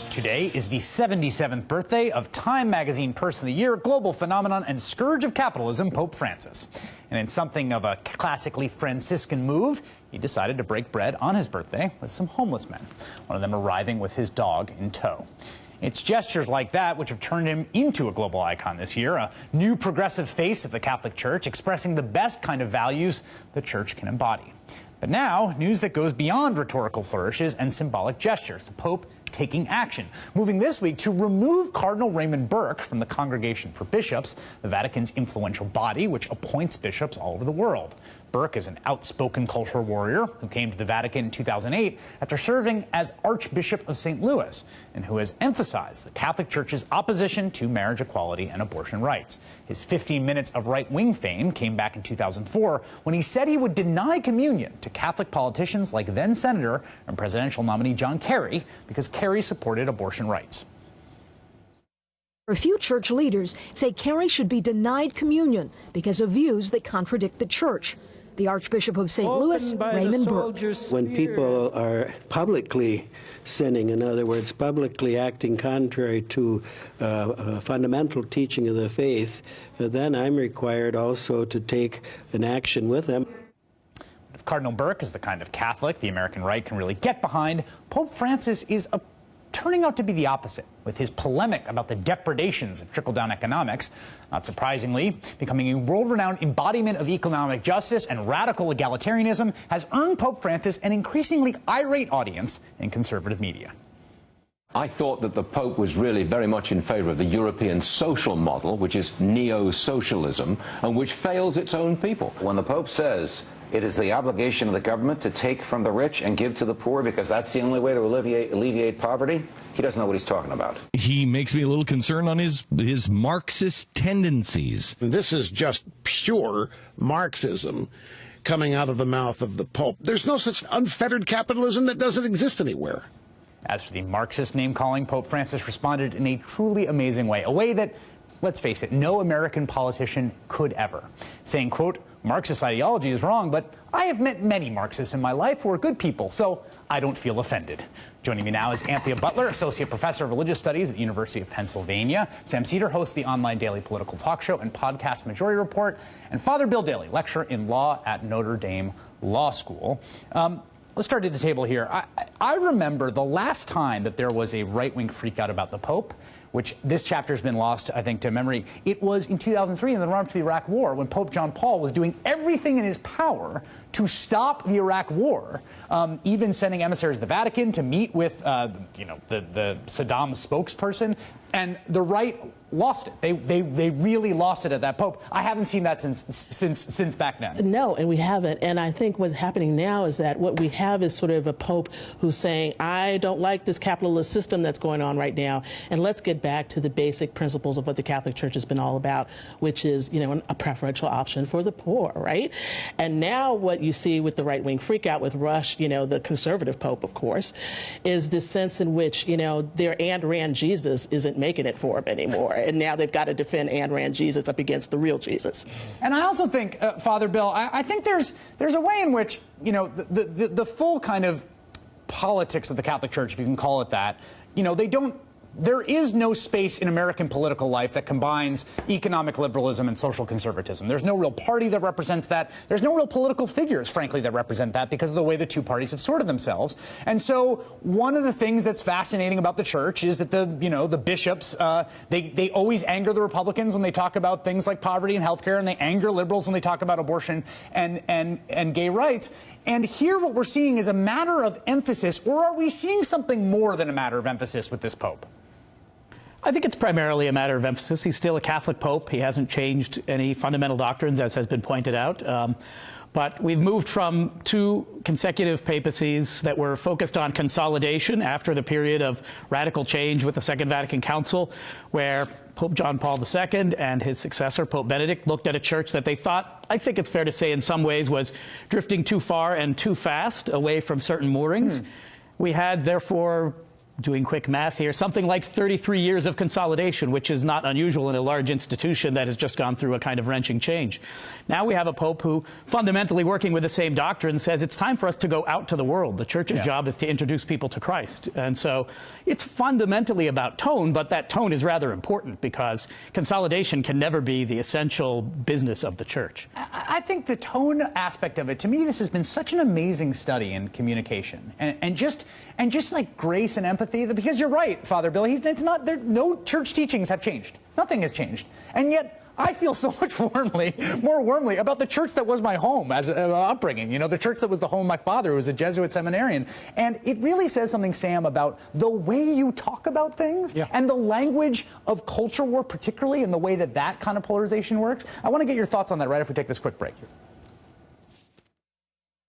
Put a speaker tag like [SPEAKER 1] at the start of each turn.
[SPEAKER 1] Today is the 77th birthday of Time Magazine Person of the Year, global phenomenon, and scourge of capitalism, Pope Francis. And in something of a classically Franciscan move, he decided to break bread on his birthday with some homeless men, one of them arriving with his dog in tow. It's gestures like that which have turned him into a global icon this year, a new progressive face of the Catholic Church, expressing the best kind of values the Church can embody. But now, news that goes beyond rhetorical flourishes and symbolic gestures. The Pope taking action, moving this week to remove Cardinal Raymond Burke from the Congregation for Bishops, the Vatican's influential body which appoints bishops all over the world. Burke is an outspoken cultural warrior who came to the Vatican in 2008 after serving as Archbishop of St. Louis, and who has emphasized the Catholic Church's opposition to marriage equality and abortion rights. His 15 minutes of right-wing fame came back in 2004 when he said he would deny communion to Catholic politicians like then-Senator and presidential nominee John Kerry because Kerry supported abortion rights.
[SPEAKER 2] A few church leaders say Kerry should be denied communion because of views that contradict the church. The Archbishop of St. Louis, Raymond Burke.
[SPEAKER 3] When people are publicly sinning, in other words, publicly acting contrary to fundamental teaching of the faith, then I'm required also to take an action with them.
[SPEAKER 1] If Cardinal Burke is the kind of Catholic the American right can really get behind, Pope Francis is turning out to be the opposite, with his polemic about the depredations of trickle-down economics, not surprisingly, becoming a world-renowned embodiment of economic justice and radical egalitarianism, has earned Pope Francis an increasingly irate audience in conservative media.
[SPEAKER 4] I thought that the Pope was really very much in favor of the European social model, which is neo-socialism, and which fails its own people.
[SPEAKER 5] When the Pope says it is the obligation of the government to take from the rich and give to the poor because that's the only way to alleviate poverty, he doesn't know what he's talking about.
[SPEAKER 6] He makes me a little concerned on his Marxist tendencies.
[SPEAKER 7] This is just pure Marxism coming out of the mouth of the Pope. There's no such unfettered capitalism that doesn't exist anywhere.
[SPEAKER 1] As for the Marxist name-calling, Pope Francis responded in a truly amazing way, a way that, let's face it, no American politician could ever, saying, quote, Marxist ideology is wrong, but I have met many Marxists in my life who are good people, so I don't feel offended. Joining me now is Anthea Butler, Associate Professor of Religious Studies at the University of Pennsylvania. Sam Seder hosts the online daily political talk show and podcast Majority Report. And Father Bill Daly, lecturer in law at Notre Dame Law School. Let's start at the table here. I remember the last time that there was a right-wing freakout about the Pope, which this chapter has been lost, I think, to memory. It was in 2003 in the run-up to the Iraq War when Pope John Paul was doing everything in his power to stop the Iraq War, even sending emissaries to the Vatican to meet with, the Saddam spokesperson. And the right lost it. They really lost it at that Pope. I haven't seen that since back then.
[SPEAKER 8] No, and we haven't. And I think what's happening now is that what we have is sort of a Pope who's saying, I don't like this capitalist system that's going on right now, and let's get back to the basic principles of what the Catholic Church has been all about, which is, a preferential option for the poor, right? And now what you see with the right-wing freakout with Rush, the conservative Pope, of course, is this sense in which, their Ayn Rand Jesus isn't making it for them anymore. And now they've got to defend Ayn Rand Jesus up against the real Jesus. And
[SPEAKER 1] I also think, Father Bill, I think there's a way in which, the full kind of politics of the Catholic Church, if you can call it that, there is no space in American political life that combines economic liberalism and social conservatism. There's no real party that represents that. There's no real political figures, frankly, that represent that because of the way the two parties have sorted themselves. And so one of the things that's fascinating about the church is that the bishops, they always anger the Republicans when they talk about things like poverty and healthcare, and they anger liberals when they talk about abortion and gay rights. And here what we're seeing is a matter of emphasis, or are we seeing something more than a matter of emphasis with this Pope?
[SPEAKER 9] I think it's primarily a matter of emphasis. He's still a Catholic Pope. He hasn't changed any fundamental doctrines, as has been pointed out. But we've moved from 2 consecutive papacies that were focused on consolidation after the period of radical change with the Second Vatican Council, where Pope John Paul II and his successor, Pope Benedict, looked at a church that they thought, I think it's fair to say in some ways, was drifting too far and too fast away from certain moorings. We had, therefore, doing quick math here, something like 33 years of consolidation, which is not unusual in a large institution that has just gone through a kind of wrenching change. Now we have a pope who, fundamentally working with the same doctrine, says it's time for us to go out to the world. The church's job is to introduce people to Christ. And so it's fundamentally about tone, but that tone is rather important because consolidation can never be the essential business of the church.
[SPEAKER 1] I think the tone aspect of it, to me, this has been such an amazing study in communication and just like grace and empathy, because you're right, Father Bill, it's not there, no church teachings have changed. Nothing has changed. And yet I feel so much more warmly about the church that was my home as an upbringing, the church that was the home of my father, who was a Jesuit seminarian. And it really says something, Sam, about the way you talk about things and the language of culture war, particularly, and the way that kind of polarization works. I want to get your thoughts on that right after we take this quick break here.